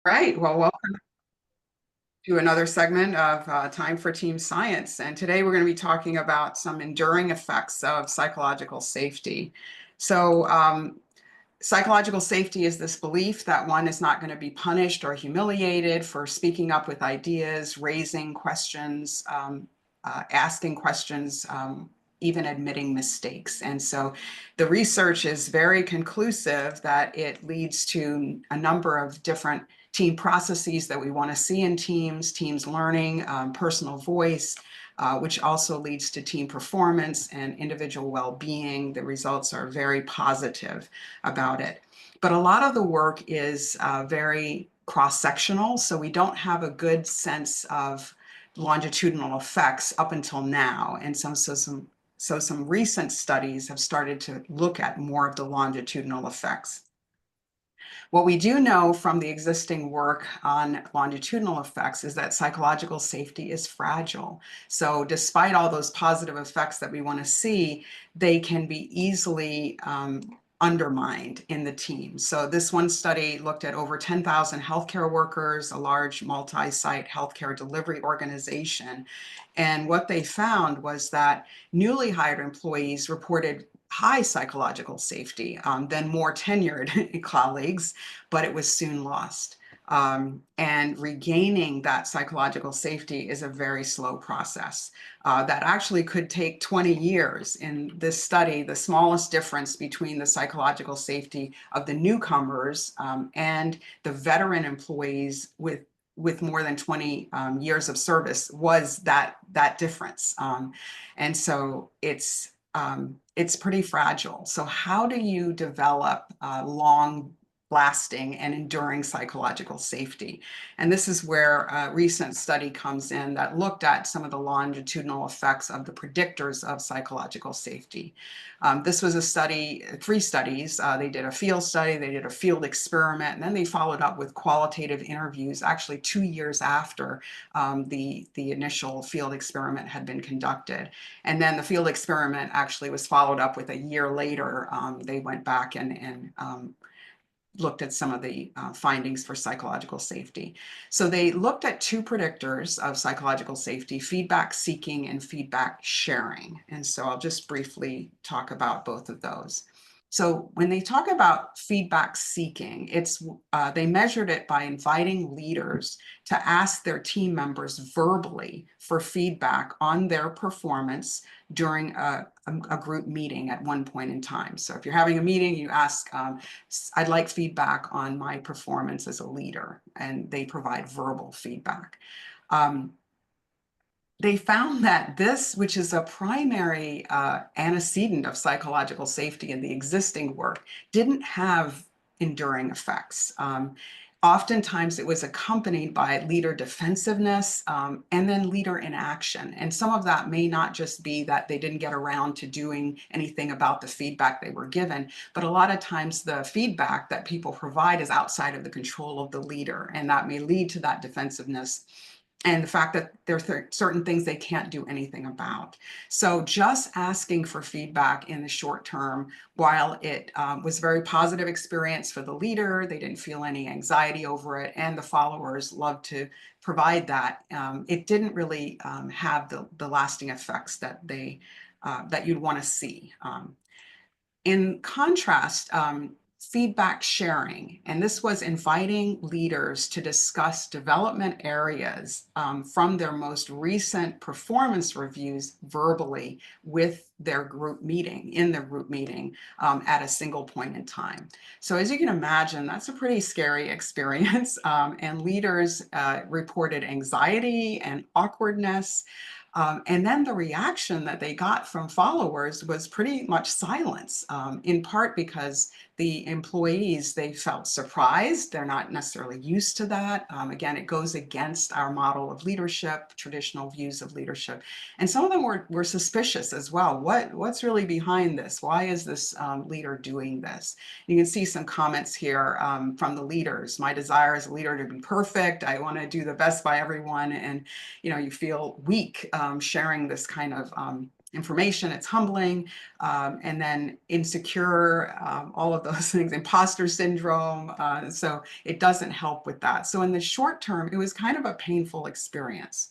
Right. Well, welcome to another segment of Time for Team Science. And today we're going to be talking about some enduring effects of psychological safety. So, psychological safety is this belief that one is not going to be punished or humiliated for speaking up with ideas, raising questions, asking questions, even admitting mistakes. And so the research is very conclusive that it leads to a number of different team processes that we want to see in teams, teams learning, personal voice, which also leads to team performance and individual well-being. The results are very positive about it. But a lot of the work is very cross-sectional, so we don't have a good sense of longitudinal effects up until now. And some recent studies have started to look at more of the longitudinal effects. What we do know from the existing work on longitudinal effects is that psychological safety is fragile. So despite all those positive effects that we want to see, they can be easily undermined in the team. So this one study looked at over 10,000 healthcare workers, a large multi-site healthcare delivery organization. And what they found was that newly hired employees reported high psychological safety than more tenured colleagues, but it was soon lost. And regaining that psychological safety is a very slow process. That actually could take 20 years. In this study, the smallest difference between the psychological safety of the newcomers and the veteran employees with more than 20 years of service was that difference. And so it's pretty fragile. So how do you develop long lasting and enduring psychological safety? And this is where a recent study comes in that looked at some of the longitudinal effects of the predictors of psychological safety. This was a study, three studies. They did a field study, they did a field experiment, and then they followed up with qualitative interviews actually 2 years after the initial field experiment had been conducted. And then the field experiment actually was followed up with a year later. They went back and looked at some of the findings for psychological safety. So they looked at two predictors of psychological safety: feedback seeking and feedback sharing. And so I'll just briefly talk about both of those. So when they talk about feedback seeking, they measured it by inviting leaders to ask their team members verbally for feedback on their performance during a group meeting at one point in time. So if you're having a meeting, you ask, I'd like feedback on my performance as a leader, and they provide verbal feedback. They found that this, which is a primary antecedent of psychological safety in the existing work, didn't have enduring effects. Oftentimes it was accompanied by leader defensiveness and then leader inaction. And some of that may not just be that they didn't get around to doing anything about the feedback they were given, but a lot of times the feedback that people provide is outside of the control of the leader, and that may lead to that defensiveness and the fact that there are certain things they can't do anything about. So just asking for feedback in the short term, while it was a very positive experience for the leader, they didn't feel any anxiety over it, and the followers loved to provide that. It didn't really have the lasting effects that that you'd want to see. In contrast, feedback sharing, and this was inviting leaders to discuss development areas from their most recent performance reviews verbally with their group meeting, in their group meeting at a single point in time. So as you can imagine, that's a pretty scary experience, and leaders reported anxiety and awkwardness. And then the reaction that they got from followers was pretty much silence, in part because the employees, they felt surprised. They're not necessarily used to that. Again, it goes against our model of leadership, traditional views of leadership. And some of them were suspicious as well. What's really behind this? Why is this leader doing this? You can see some comments here from the leaders. My desire as a leader to be perfect. I want to do the best by everyone. And you feel weak sharing this kind of information, it's humbling, and then insecure, all of those things, imposter syndrome. So it doesn't help with that. So in the short term, it was kind of a painful experience.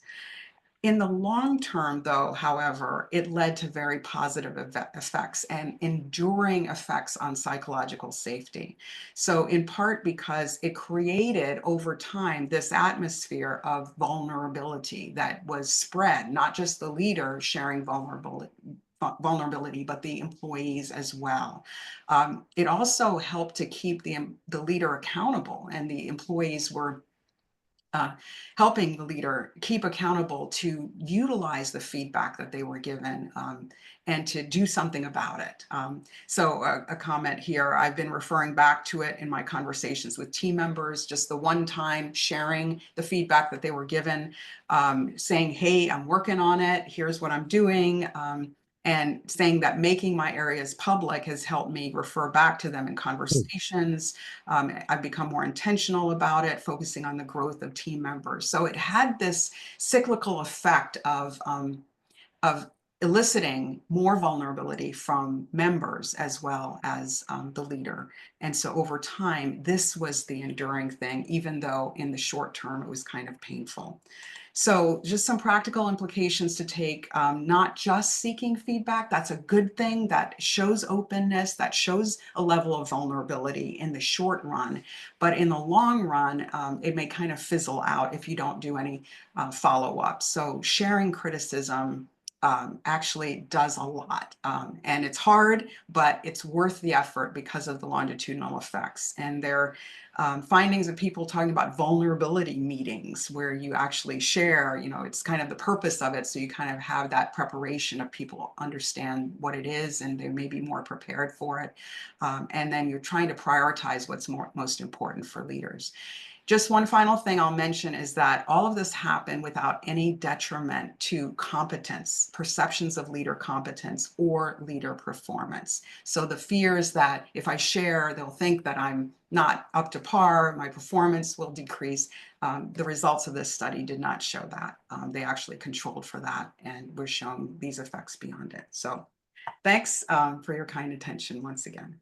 In the long term, though, however, it led to very positive effects and enduring effects on psychological safety. So, in part because it created over time this atmosphere of vulnerability that was spread, not just the leader sharing vulnerability, but the employees as well. It also helped to keep the leader accountable, and the employees were uh, helping the leader keep accountable to utilize the feedback that they were given, and to do something about it. So a comment here, I've been referring back to it in my conversations with team members, just the one time sharing the feedback that they were given, saying, hey, I'm working on it, here's what I'm doing. And saying that making my areas public has helped me refer back to them in conversations. I've become more intentional about it, focusing on the growth of team members. So it had this cyclical effect of eliciting more vulnerability from members as well as the leader. And so over time, this was the enduring thing, even though in the short term it was kind of painful. So just some practical implications to take, not just seeking feedback. That's a good thing. That shows openness, that shows a level of vulnerability in the short run. But in the long run, it may kind of fizzle out if you don't do any follow-up. So sharing criticism actually does a lot. And it's hard, but it's worth the effort because of the longitudinal effects. And there are findings of people talking about vulnerability meetings where you actually share, it's kind of the purpose of it. So you kind of have that preparation of people understand what it is and they may be more prepared for it. And then you're trying to prioritize what's most important for leaders. Just one final thing I'll mention is that all of this happened without any detriment to competence, perceptions of leader competence or leader performance. So the fears that if I share, they'll think that I'm not up to par, my performance will decrease. The results of this study did not show that. They actually controlled for that and were shown these effects beyond it. So thanks for your kind attention once again.